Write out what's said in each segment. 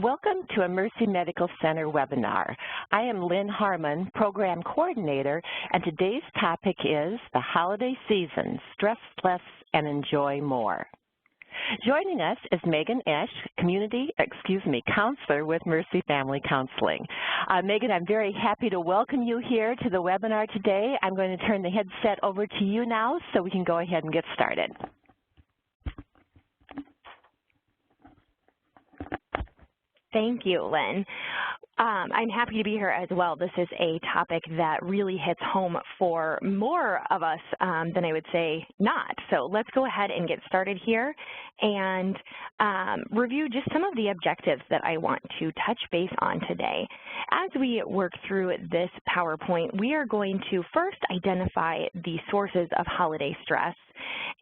Welcome to a Mercy Medical Center webinar. I am Lynn Harmon, Program Coordinator, and today's topic is the holiday season, stress less and enjoy more. Joining us is Megan Esch, Counselor with Mercy Family Counseling. Megan, I'm very happy to welcome you here to the webinar today. I'm going to turn the headset over to you now so we can go ahead and get started. Thank you, Lynn. I'm happy to be here as well. This is a topic that really hits home for more of us than I would say not. So let's go ahead and get started here and review just some of the objectives that I want to touch base on today. As we work through this PowerPoint, we are going to first identify the sources of holiday stress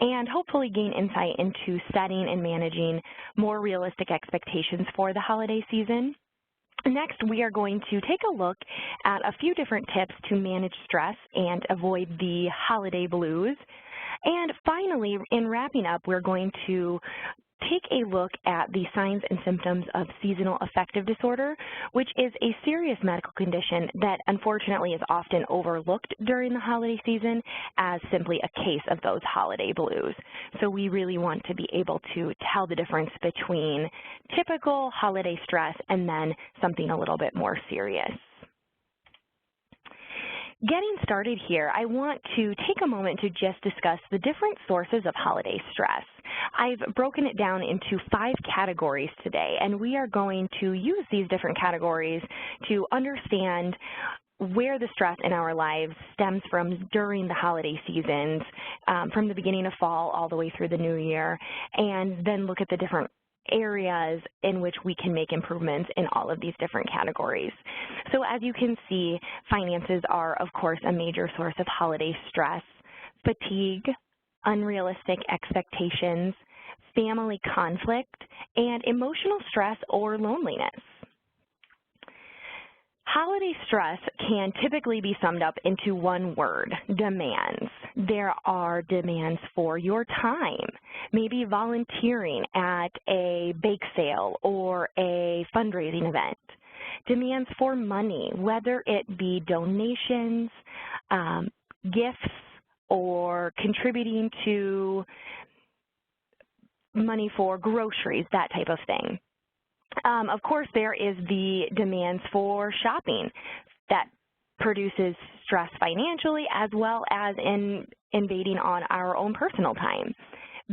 and hopefully gain insight into setting and managing more realistic expectations for the holiday season. Next, we are going to take a look at a few different tips to manage stress and avoid the holiday blues. And finally, in wrapping up, we're going to take a look at the signs and symptoms of seasonal affective disorder, which is a serious medical condition that unfortunately is often overlooked during the holiday season as simply a case of those holiday blues. So we really want to be able to tell the difference between typical holiday stress and then something a little bit more serious. Getting started here, I want to take a moment to just discuss the different sources of holiday stress. I've broken it down into 5 categories today, and we are going to use these different categories to understand where the stress in our lives stems from during the holiday seasons, from the beginning of fall all the way through the new year, and then look at the different areas in which we can make improvements in all of these different categories. So as you can see, finances are, of course, a major source of holiday stress, fatigue, unrealistic expectations, family conflict, and emotional stress or loneliness. Holiday stress can typically be summed up into one word: demands. There are demands for your time, maybe volunteering at a bake sale or a fundraising event. Demands for money, whether it be donations, gifts, or contributing to money for groceries, that type of thing. Of course, there is the demands for shopping that produces stress financially as well as in invading on our own personal time.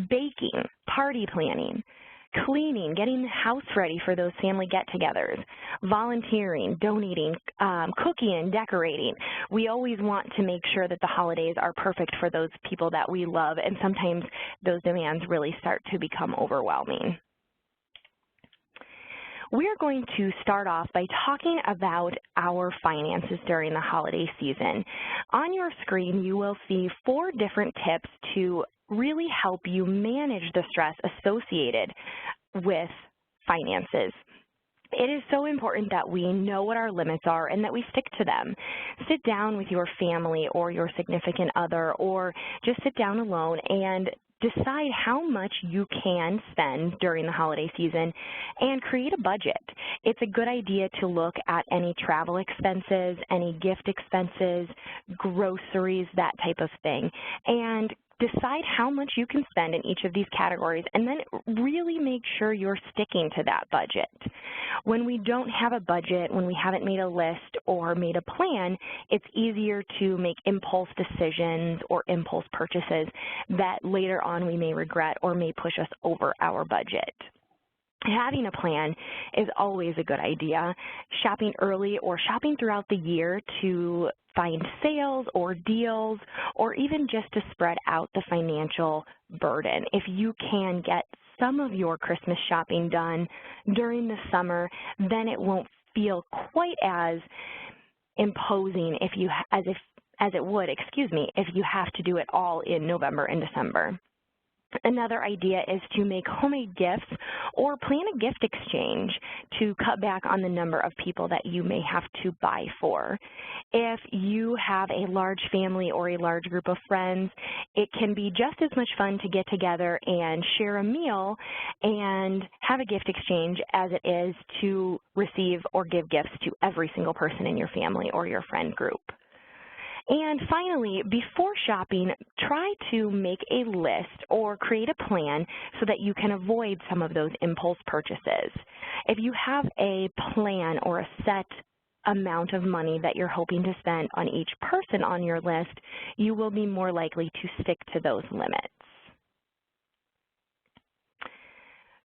Baking, party planning, cleaning, getting the house ready for those family get-togethers, volunteering, donating, cooking and decorating. We always want to make sure that the holidays are perfect for those people that we love, and sometimes those demands really start to become overwhelming. We are going to start off by talking about our finances during the holiday season. On your screen, you will see 4 different tips to really help you manage the stress associated with finances. It is so important that we know what our limits are and that we stick to them. Sit down with your family or your significant other, or just sit down alone and decide how much you can spend during the holiday season and create a budget. It's a good idea to look at any travel expenses, any gift expenses, groceries, that type of thing, and decide how much you can spend in each of these categories, and then really make sure you're sticking to that budget. When we don't have a budget, when we haven't made a list or made a plan, it's easier to make impulse decisions or impulse purchases that later on we may regret or may push us over our budget. Having a plan is always a good idea. Shopping early or shopping throughout the year to find sales or deals, or even just to spread out the financial burden. If you can get some of your Christmas shopping done during the summer, then it won't feel quite as imposing as it would, if you have to do it all in November and December. Another idea is to make homemade gifts or plan a gift exchange to cut back on the number of people that you may have to buy for. If you have a large family or a large group of friends, it can be just as much fun to get together and share a meal and have a gift exchange as it is to receive or give gifts to every single person in your family or your friend group. And finally, before shopping, try to make a list or create a plan so that you can avoid some of those impulse purchases. If you have a plan or a set amount of money that you're hoping to spend on each person on your list, you will be more likely to stick to those limits.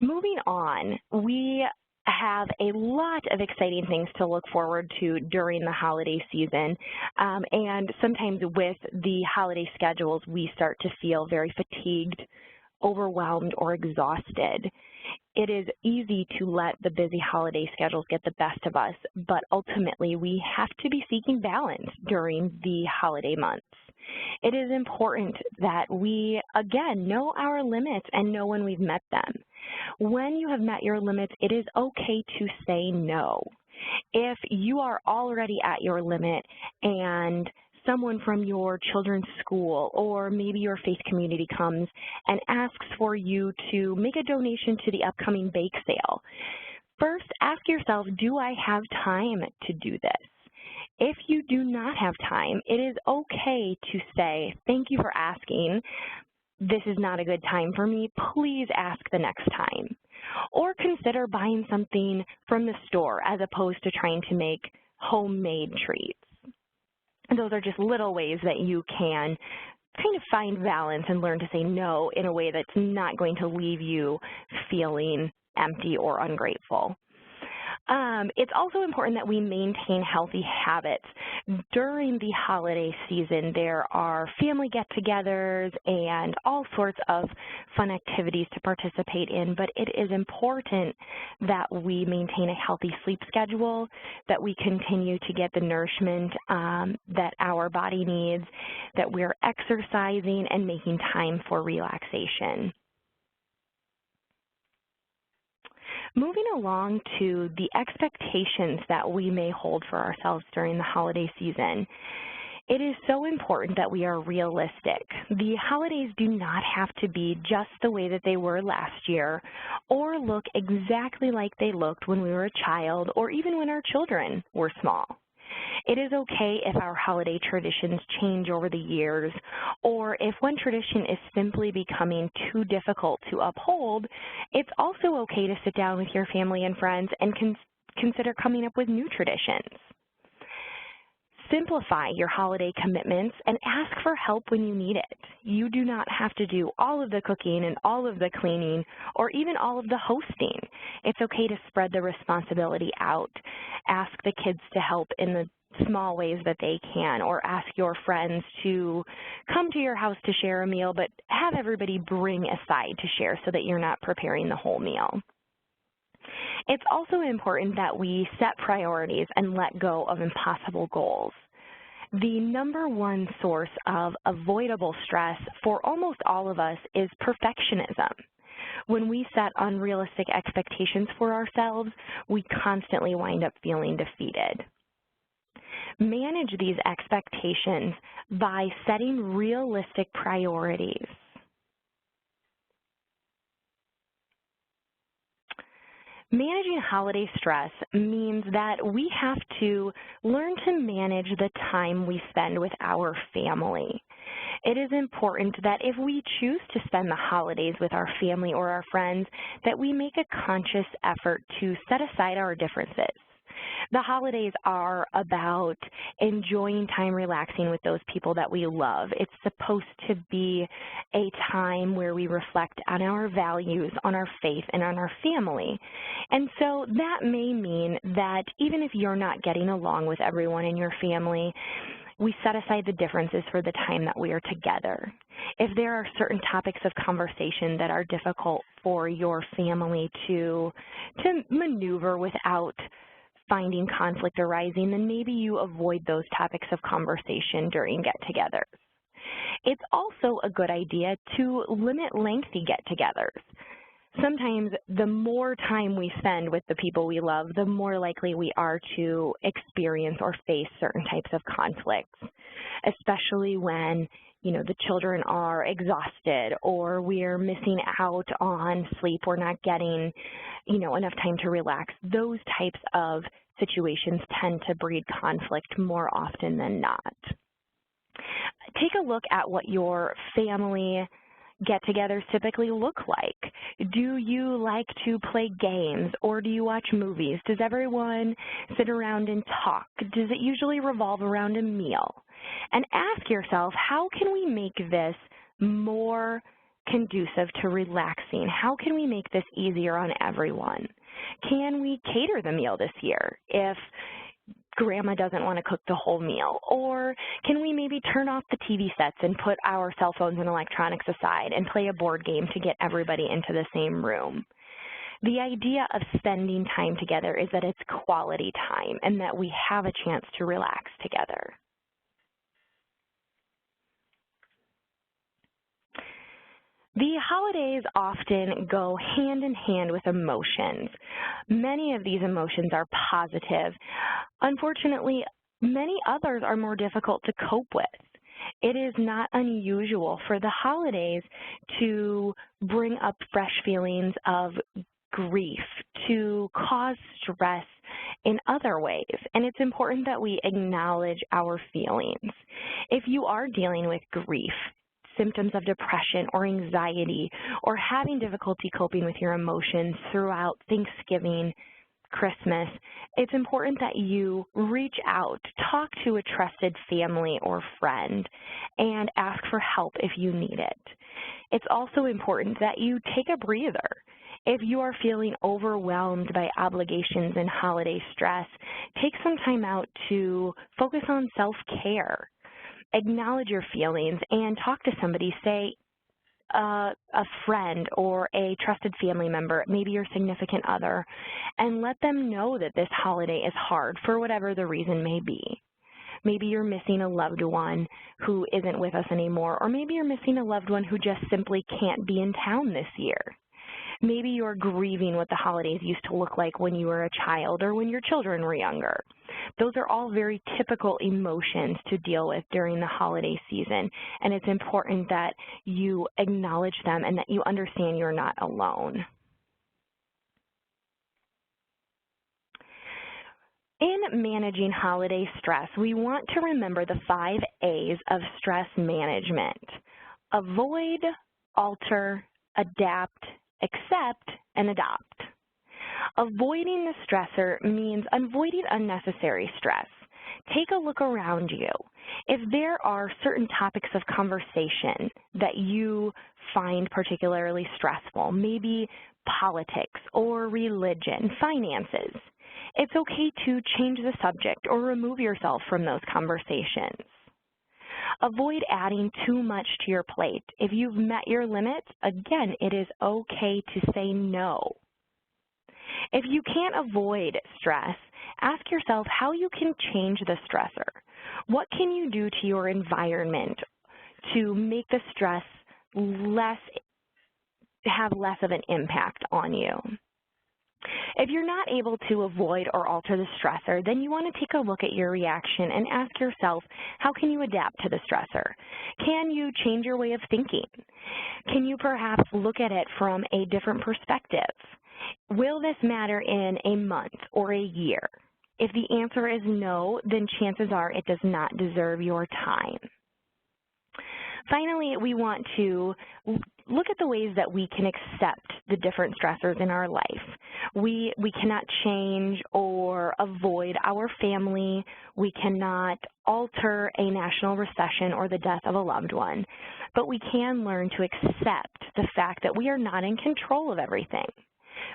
Moving on, we have a lot of exciting things to look forward to during the holiday season, and sometimes with the holiday schedules, we start to feel very fatigued, overwhelmed, or exhausted. It is easy to let the busy holiday schedules get the best of us, but ultimately we have to be seeking balance during the holiday months. It is important that we, again, know our limits and know when we've met them. When you have met your limits, it is okay to say no. If you are already at your limit and someone from your children's school or maybe your faith community comes and asks for you to make a donation to the upcoming bake sale, first ask yourself, do I have time to do this? If you do not have time, it is okay to say, thank you for asking. This is not a good time for me. Please ask the next time. Or consider buying something from the store as opposed to trying to make homemade treats. Those are just little ways that you can kind of find balance and learn to say no in a way that's not going to leave you feeling empty or ungrateful. It's also important that we maintain healthy habits. During the holiday season, there are family get-togethers and all sorts of fun activities to participate in, but it is important that we maintain a healthy sleep schedule, that we continue to get the nourishment that our body needs, that we're exercising and making time for relaxation. Moving along to the expectations that we may hold for ourselves during the holiday season, it is so important that we are realistic. The holidays do not have to be just the way that they were last year or look exactly like they looked when we were a child or even when our children were small. It is okay if our holiday traditions change over the years, or if one tradition is simply becoming too difficult to uphold, it's also okay to sit down with your family and friends and consider coming up with new traditions. Simplify your holiday commitments and ask for help when you need it. You do not have to do all of the cooking and all of the cleaning or even all of the hosting. It's okay to spread the responsibility out. Ask the kids to help in the small ways that they can, or ask your friends to come to your house to share a meal, but have everybody bring a side to share so that you're not preparing the whole meal. It's also important that we set priorities and let go of impossible goals. The number one source of avoidable stress for almost all of us is perfectionism. When we set unrealistic expectations for ourselves, we constantly wind up feeling defeated. Manage these expectations by setting realistic priorities. Managing holiday stress means that we have to learn to manage the time we spend with our family. It is important that if we choose to spend the holidays with our family or our friends, that we make a conscious effort to set aside our differences. The holidays are about enjoying time relaxing with those people that we love. It's supposed to be a time where we reflect on our values, on our faith, and on our family. And so that may mean that even if you're not getting along with everyone in your family, we set aside the differences for the time that we are together. If there are certain topics of conversation that are difficult for your family to maneuver without finding conflict arising, then maybe you avoid those topics of conversation during get-togethers. It's also a good idea to limit lengthy get-togethers. Sometimes the more time we spend with the people we love, the more likely we are to experience or face certain types of conflicts, especially when, the children are exhausted or we're missing out on sleep, we're not getting, enough time to relax. Those types of situations tend to breed conflict more often than not. Take a look at what your family get-togethers typically look like. Do you like to play games or do you watch movies? Does everyone sit around and talk? Does it usually revolve around a meal? And ask yourself, how can we make this more conducive to relaxing? How can we make this easier on everyone? Can we cater the meal this year if Grandma doesn't want to cook the whole meal? Or can we maybe turn off the TV sets and put our cell phones and electronics aside and play a board game to get everybody into the same room? The idea of spending time together is that it's quality time and that we have a chance to relax together. The holidays often go hand in hand with emotions. Many of these emotions are positive. Unfortunately, many others are more difficult to cope with. It is not unusual for the holidays to bring up fresh feelings of grief, to cause stress in other ways, and it's important that we acknowledge our feelings. If you are dealing with grief, symptoms of depression or anxiety, or having difficulty coping with your emotions throughout Thanksgiving, Christmas, it's important that you reach out, talk to a trusted family or friend, and ask for help if you need it. It's also important that you take a breather. If you are feeling overwhelmed by obligations and holiday stress, take some time out to focus on self-care. Acknowledge your feelings and talk to somebody, say a friend or a trusted family member, maybe your significant other, and let them know that this holiday is hard for whatever the reason may be. Maybe you're missing a loved one who isn't with us anymore, or maybe you're missing a loved one who just simply can't be in town this year. Maybe you're grieving what the holidays used to look like when you were a child or when your children were younger. Those are all very typical emotions to deal with during the holiday season, and it's important that you acknowledge them and that you understand you're not alone. In managing holiday stress, we want to remember the 5 A's of stress management: avoid, alter, adapt, accept, and adopt. Avoiding the stressor means avoiding unnecessary stress. Take a look around you. If there are certain topics of conversation that you find particularly stressful, maybe politics or religion, finances, it's okay to change the subject or remove yourself from those conversations. Avoid adding too much to your plate. If you've met your limits, again, it is okay to say no. If you can't avoid stress, ask yourself how you can change the stressor. What can you do to your environment to make the stress have less of an impact on you? If you're not able to avoid or alter the stressor, then you want to take a look at your reaction and ask yourself, how can you adapt to the stressor? Can you change your way of thinking? Can you perhaps look at it from a different perspective? Will this matter in a month or a year? If the answer is no, then chances are it does not deserve your time. Finally, we want to look at the ways that we can accept the different stressors in our life. We cannot change or avoid our family. We cannot alter a national recession or the death of a loved one, but we can learn to accept the fact that we are not in control of everything.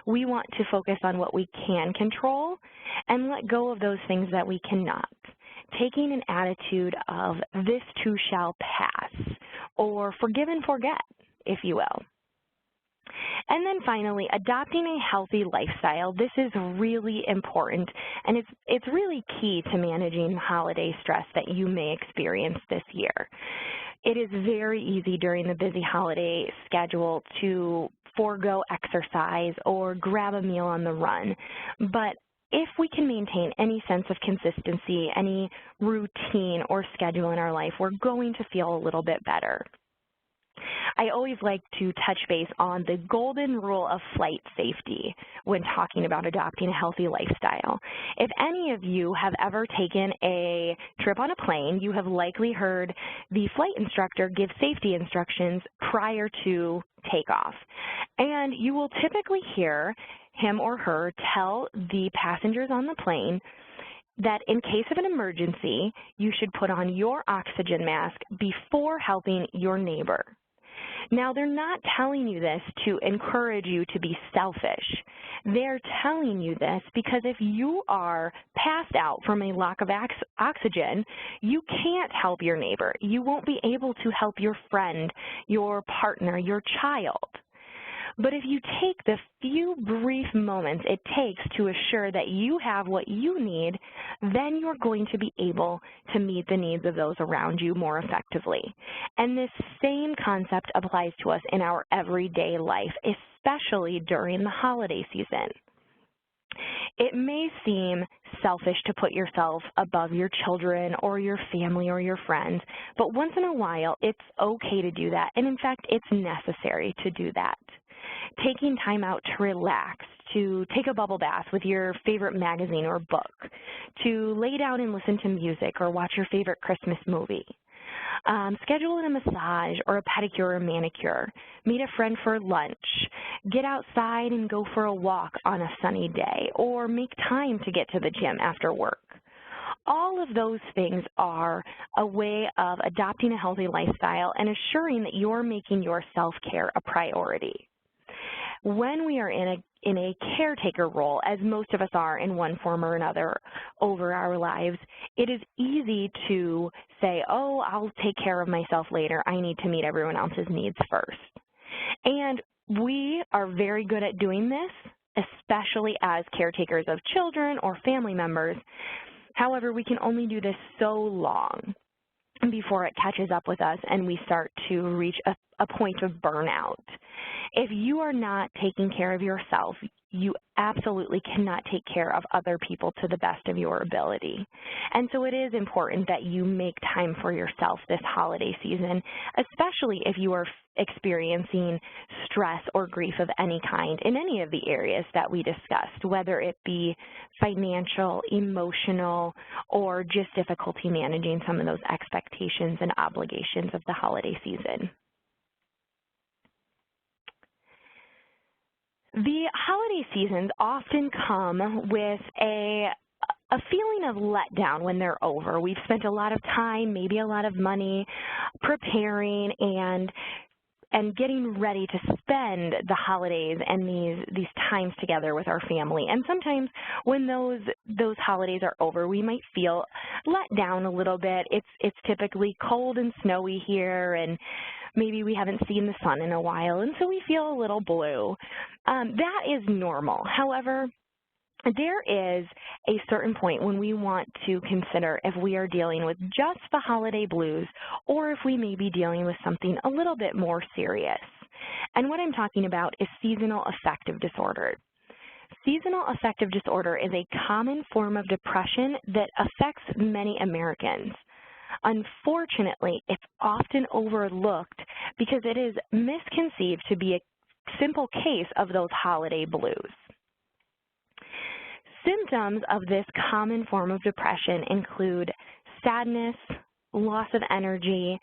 We want to focus on what we can control and let go of those things that we cannot. Taking an attitude of this too shall pass, or forgive and forget, if you will. And then finally, adopting a healthy lifestyle. This is really important, and it's really key to managing holiday stress that you may experience this year. it is very easy during the busy holiday schedule to forego exercise or grab a meal on the run. But if we can maintain any sense of consistency, any routine or schedule in our life, we're going to feel a little bit better. I always like to touch base on the golden rule of flight safety when talking about adopting a healthy lifestyle. If any of you have ever taken a trip on a plane, you have likely heard the flight instructor give safety instructions prior to takeoff. And you will typically hear him or her tell the passengers on the plane that in case of an emergency, you should put on your oxygen mask before helping your neighbor. Now, they're not telling you this to encourage you to be selfish. They're telling you this because if you are passed out from a lack of oxygen, you can't help your neighbor. You won't be able to help your friend, your partner, your child. But if you take the few brief moments it takes to assure that you have what you need, then you're going to be able to meet the needs of those around you more effectively. And this same concept applies to us in our everyday life, especially during the holiday season. It may seem selfish to put yourself above your children or your family or your friends, but once in a while, it's okay to do that. And in fact, it's necessary to do that. Taking time out to relax, to take a bubble bath with your favorite magazine or book, to lay down and listen to music or watch your favorite Christmas movie. Schedule a massage or a pedicure or manicure. Meet a friend for lunch. Get outside and go for a walk on a sunny day, or make time to get to the gym after work. All of those things are a way of adopting a healthy lifestyle and assuring that you're making your self-care a priority. When we are in a caretaker role, as most of us are in one form or another over our lives, it is easy to say, oh, I'll take care of myself later. I need to meet everyone else's needs first. And we are very good at doing this, especially as caretakers of children or family members. However, we can only do this so long before it catches up with us and we start to reach a point of burnout. If you are not taking care of yourself, you absolutely cannot take care of other people to the best of your ability. And so it is important that you make time for yourself this holiday season, especially if you are experiencing stress or grief of any kind in any of the areas that we discussed, whether it be financial, emotional, or just difficulty managing some of those expectations and obligations of the holiday season. The holiday seasons often come with a feeling of letdown when they're over. We've spent a lot of time, maybe a lot of money, preparing and getting ready to spend the holidays and these times together with our family. And sometimes when those holidays are over, we might feel let down a little bit. It's typically cold and snowy here, and maybe we haven't seen the sun in a while, and so we feel a little blue. That is normal. However, there is a certain point when we want to consider if we are dealing with just the holiday blues or if we may be dealing with something a little bit more serious. And what I'm talking about is seasonal affective disorder. Seasonal affective disorder is a common form of depression that affects many Americans. Unfortunately, it's often overlooked because it is misconceived to be a simple case of those holiday blues. Symptoms of this common form of depression include sadness, loss of energy,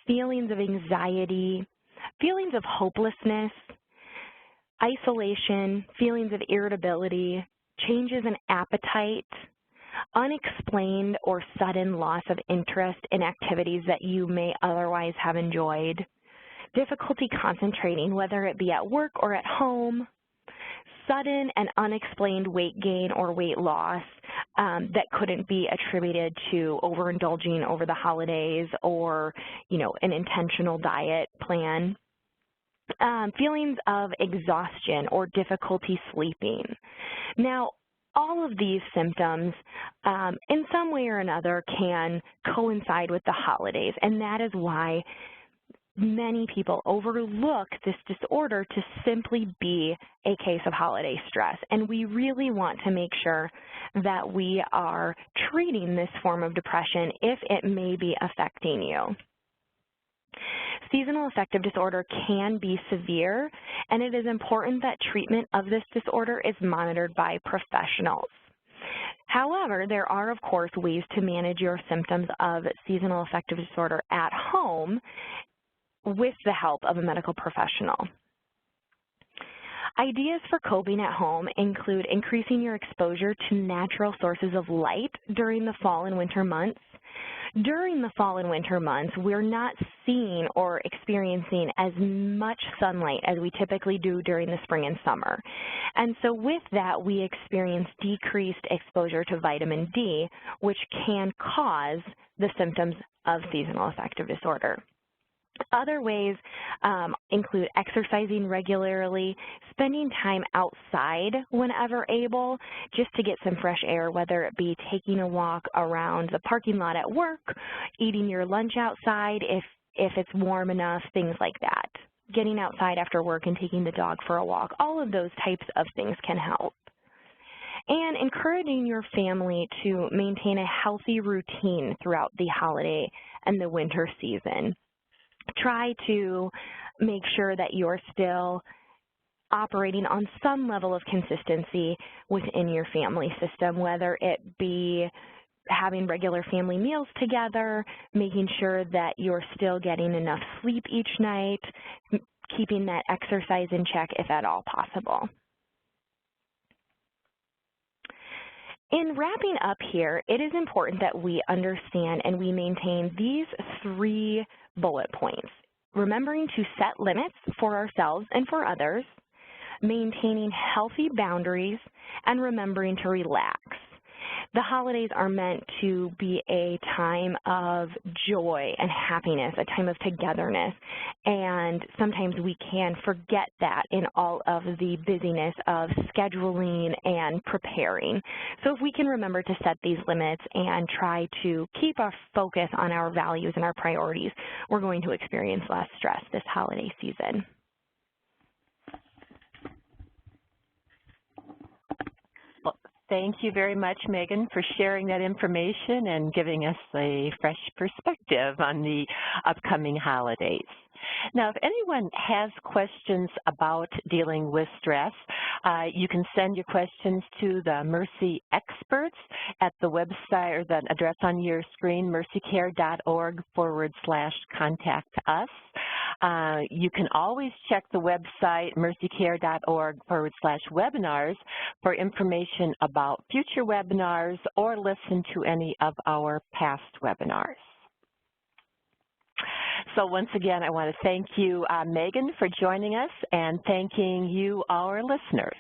feelings of anxiety, feelings of hopelessness, isolation, feelings of irritability, changes in appetite, unexplained or sudden loss of interest in activities that you may otherwise have enjoyed, difficulty concentrating, whether it be at work or at home, sudden and unexplained weight gain or weight loss that couldn't be attributed to overindulging over the holidays or, an intentional diet plan, feelings of exhaustion or difficulty sleeping. Now, all of these symptoms, in some way or another, can coincide with the holidays, and that is why many people overlook this disorder to simply be a case of holiday stress. And we really want to make sure that we are treating this form of depression if it may be affecting you. Seasonal affective disorder can be severe, and it is important that treatment of this disorder is monitored by professionals. However, there are, of course, ways to manage your symptoms of seasonal affective disorder at home with the help of a medical professional. Ideas for coping at home include increasing your exposure to natural sources of light during the fall and winter months. During the fall and winter months, we're not seeing or experiencing as much sunlight as we typically do during the spring and summer. And so with that, we experience decreased exposure to vitamin D, which can cause the symptoms of seasonal affective disorder. Other ways include exercising regularly, spending time outside whenever able, just to get some fresh air, whether it be taking a walk around the parking lot at work, eating your lunch outside if it's warm enough, things like that. Getting outside after work and taking the dog for a walk, all of those types of things can help. And encouraging your family to maintain a healthy routine throughout the holiday and the winter season. Try to make sure that you're still operating on some level of consistency within your family system, whether it be having regular family meals together, making sure that you're still getting enough sleep each night, keeping that exercise in check if at all possible. In wrapping up here, it is important that we understand and we maintain these 3 bullet points: remembering to set limits for ourselves and for others, maintaining healthy boundaries, and remembering to relax. The holidays are meant to be a time of joy and happiness, a time of togetherness, and sometimes we can forget that in all of the busyness of scheduling and preparing. So if we can remember to set these limits and try to keep our focus on our values and our priorities, we're going to experience less stress this holiday season. Thank you very much, Megan, for sharing that information and giving us a fresh perspective on the upcoming holidays. Now, if anyone has questions about dealing with stress, you can send your questions to the Mercy experts at the website or the address on your screen, mercycare.org/contact us. You can always check the website, mercycare.org/webinars, for information about future webinars or listen to any of our past webinars. So once again, I want to thank you, Megan, for joining us, and thanking you, our listeners.